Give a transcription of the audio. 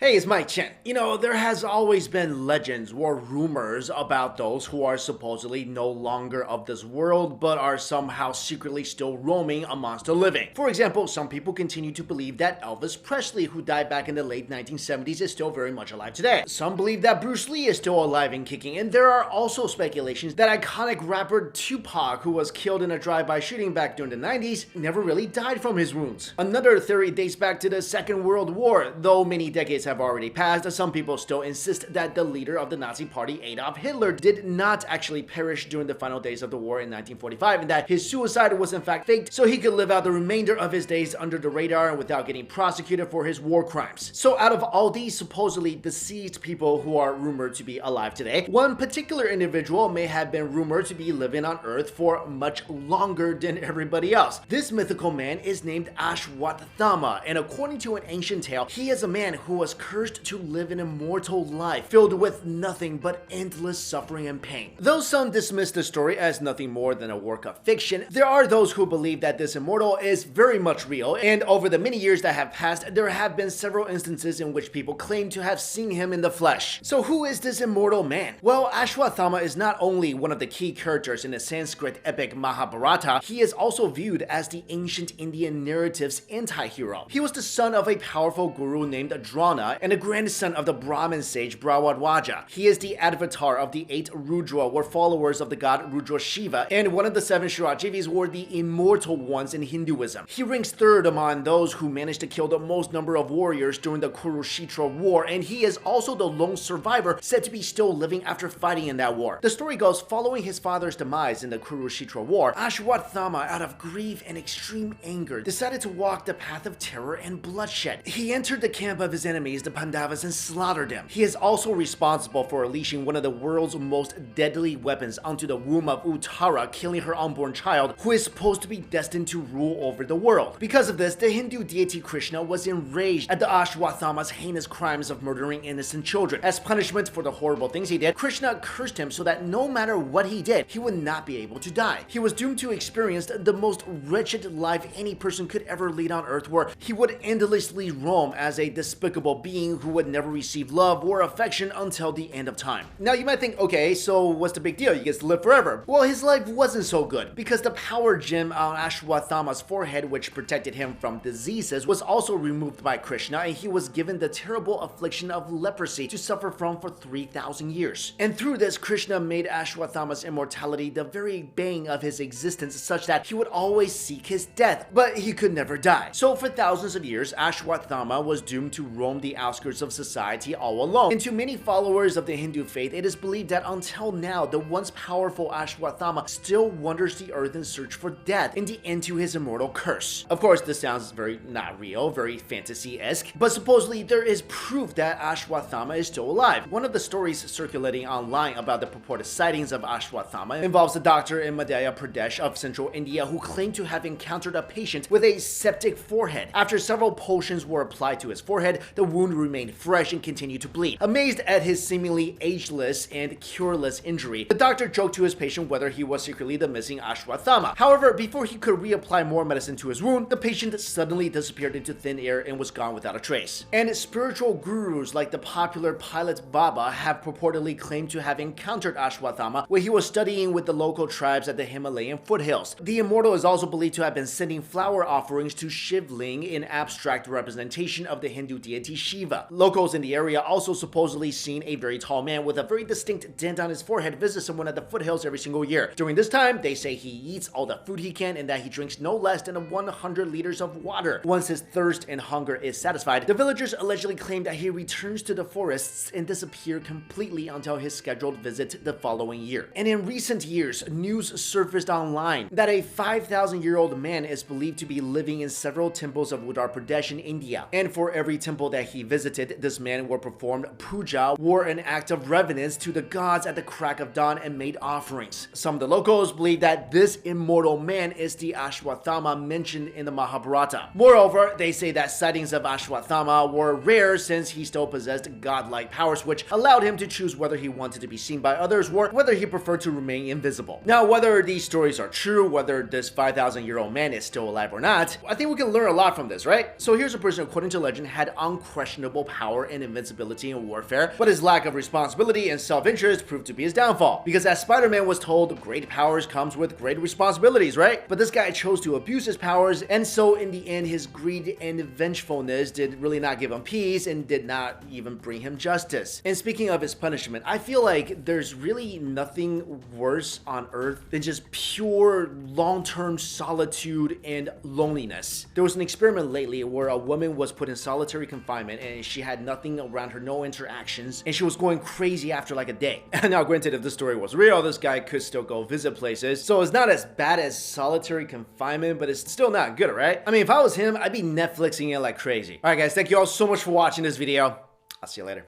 Hey, it's Mikexingchen. There has always been legends or rumors about those who are supposedly no longer of this world, but are somehow secretly still roaming amongst the living. For example, some people continue to believe that Elvis Presley, who died back in the late 1970s, is still very much alive today. Some believe that Bruce Lee is still alive and kicking, and there are also speculations that iconic rapper Tupac, who was killed in a drive-by shooting back during the 90s, never really died from his wounds. Another theory dates back to the Second World War, though many decades have already passed. Some people still insist that the leader of the Nazi Party, Adolf Hitler, did not actually perish during the final days of the war in 1945, and that his suicide was in fact faked so he could live out the remainder of his days under the radar and without getting prosecuted for his war crimes. So out of all these supposedly deceased people who are rumored to be alive today, one particular individual may have been rumored to be living on Earth for much longer than everybody else. This mythical man is named Ashwatthama, and according to an ancient tale, he is a man who was cursed to live an immortal life filled with nothing but endless suffering and pain. Though some dismiss the story as nothing more than a work of fiction, there are those who believe that this immortal is very much real, and over the many years that have passed, there have been several instances in which people claim to have seen him in the flesh. So who is this immortal man? Well, Ashwatthama is not only one of the key characters in the Sanskrit epic Mahabharata, he is also viewed as the ancient Indian narrative's anti-hero. He was the son of a powerful guru named Drona and a grandson of the Brahmin sage Bharadwaja. He is the avatar of the 8 Rudra, or followers of the god Rudra Shiva, and one of the 7 Shirajivis, or the immortal ones in Hinduism. He ranks 3rd among those who managed to kill the most number of warriors during the Kurukshetra war, and he is also the lone survivor said to be still living after fighting in that war. The story goes, following his father's demise in the Kurukshetra war, Ashwatthama, out of grief and extreme anger, decided to walk the path of terror and bloodshed. He entered the camp of his enemies, the Pandavas, and slaughtered them. He is also responsible for unleashing one of the world's most deadly weapons onto the womb of Uttara, killing her unborn child, who is supposed to be destined to rule over the world. Because of this, the Hindu deity Krishna was enraged at the Ashwatthama's heinous crimes of murdering innocent children. As punishment for the horrible things he did, Krishna cursed him so that no matter what he did, he would not be able to die. He was doomed to experience the most wretched life any person could ever lead on earth, where he would endlessly roam as a despicable being who would never receive love or affection until the end of time. Now you might think, okay, so what's the big deal? He gets to live forever. Well, his life wasn't so good, because the power gem on Ashwatthama's forehead, which protected him from diseases, was also removed by Krishna, and he was given the terrible affliction of leprosy to suffer from for 3,000 years. And through this, Krishna made Ashwatthama's immortality the very bane of his existence, such that he would always seek his death, but he could never die. So for thousands of years, Ashwatthama was doomed to roam the outskirts of society all alone. And to many followers of the Hindu faith, it is believed that until now, the once powerful Ashwatthama still wanders the earth in search for death, in the end to his immortal curse. Of course, this sounds very not real, very fantasy-esque, but supposedly there is proof that Ashwatthama is still alive. One of the stories circulating online about the purported sightings of Ashwatthama involves a doctor in Madhya Pradesh of central India who claimed to have encountered a patient with a septic forehead. After several potions were applied to his forehead, the wound remained fresh and continued to bleed. Amazed at his seemingly ageless and cureless injury, the doctor joked to his patient whether he was secretly the missing Ashwatthama. However, before he could reapply more medicine to his wound, the patient suddenly disappeared into thin air and was gone without a trace. And spiritual gurus like the popular Pilot Baba have purportedly claimed to have encountered Ashwatthama when he was studying with the local tribes at the Himalayan foothills. The immortal is also believed to have been sending flower offerings to Shivling in abstract representation of the Hindu deity Shiva. Locals in the area also supposedly seen a very tall man with a very distinct dent on his forehead visit someone at the foothills every single year. During this time, they say he eats all the food he can and that he drinks no less than 100 liters of water. Once his thirst and hunger is satisfied, the villagers allegedly claim that he returns to the forests and disappears completely until his scheduled visit the following year. And in recent years, news surfaced online that a 5,000-year-old man is believed to be living in several temples of Uttar Pradesh in India. And for every temple that he visited, this man would perform puja, or an act of reverence to the gods at the crack of dawn, and made offerings. Some of the locals believe that this immortal man is the Ashwatthama mentioned in the Mahabharata. Moreover, they say that sightings of Ashwatthama were rare since he still possessed godlike powers, which allowed him to choose whether he wanted to be seen by others or whether he preferred to remain invisible. Now, whether these stories are true, whether this 5,000-year-old man is still alive or not, I think we can learn a lot from this, right? So here's a person, according to legend, had unquestioned questionable power and invincibility in warfare, but his lack of responsibility and self-interest proved to be his downfall. Because as Spider-Man was told, great powers comes with great responsibilities, right? But this guy chose to abuse his powers, and so in the end, his greed and vengefulness did really not give him peace and did not even bring him justice. And speaking of his punishment, I feel like there's really nothing worse on Earth than just pure long-term solitude and loneliness. There was an experiment lately where a woman was put in solitary confinement and she had nothing around her, no interactions, and she was going crazy after like a day. Now granted, if this story was real, this guy could still go visit places, so it's not as bad as solitary confinement, but it's still not good, right? I mean, if I was him, I'd be Netflixing it like crazy. Alright guys, thank you all so much for watching this video. I'll see you later.